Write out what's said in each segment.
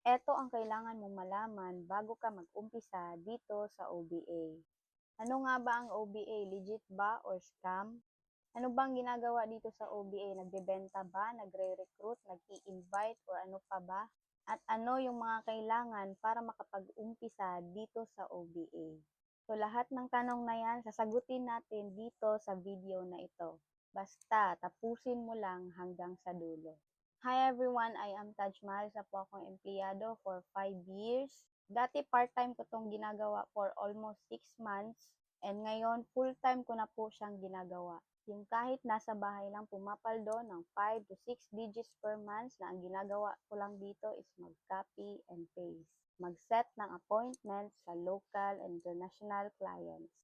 Eto ang kailangan mong malaman bago ka mag-umpisa dito sa OBA. Ano nga ba ang OBA? Legit ba or scam? Ano bang ginagawa dito sa OBA? Nagbebenta ba? Nagre-recruit? Nag-i-invite? Or ano pa ba? At ano yung mga kailangan para makapag-umpisa dito sa OBA? So lahat ng tanong na yan, sasagutin natin dito sa video na ito. Basta tapusin mo lang hanggang sa dulo. Hi everyone, I am Taj Mahal. Isa po akong empleyado for 5 years. Dati part-time ko itong ginagawa for almost 6 months. And ngayon, full-time ko na po siyang ginagawa. Yung kahit nasa bahay lang pumapaldo ng 5 to 6 digits per month na ang ginagawa ko lang dito is mag-copy and paste. Mag-set ng appointments sa local and international clients.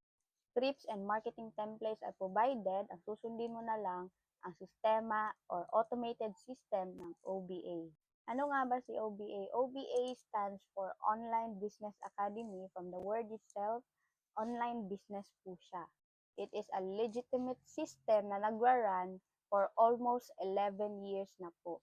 Scripts and marketing templates are provided, ang susundin mo na lang ang sistema or automated system ng OBA. Ano nga ba si OBA? OBA stands for Online Business Academy. From the word itself, online business po siya. It is a legitimate system na nagra-run for almost 11 years na po.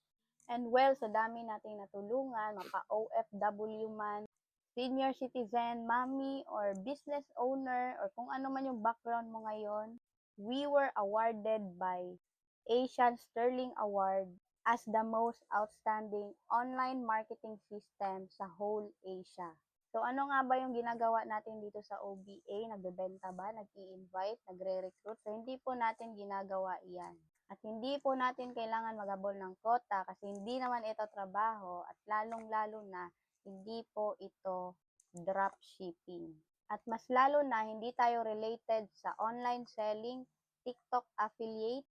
And well, sa dami nating natulungan, mapa-OFW man, senior citizen, mommy, or business owner, or kung ano man yung background mo ngayon, we were awarded by Asian Sterling Award as the most outstanding online marketing system sa whole Asia. So ano nga ba yung ginagawa natin dito sa OBA? Nagbebenta ba? Nag-i-invite? Nagre-recruit? So hindi po natin ginagawa iyan. At hindi po natin kailangan magabol ng quota kasi hindi naman ito trabaho at lalong-lalo na hindi po ito dropshipping. At mas lalo na hindi tayo related sa online selling, TikTok affiliate,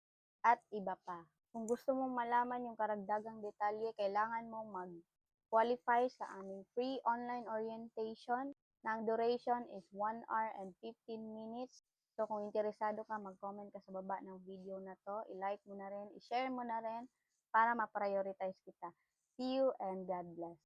at iba pa. Kung gusto mong malaman yung karagdagang detalye, kailangan mong mag-qualify sa aming free online orientation na ang duration is 1 hour and 15 minutes. So kung interesado ka, mag-comment ka sa baba ng video na to, i-like mo na rin, i-share mo na rin para ma-prioritize kita. See you and God bless.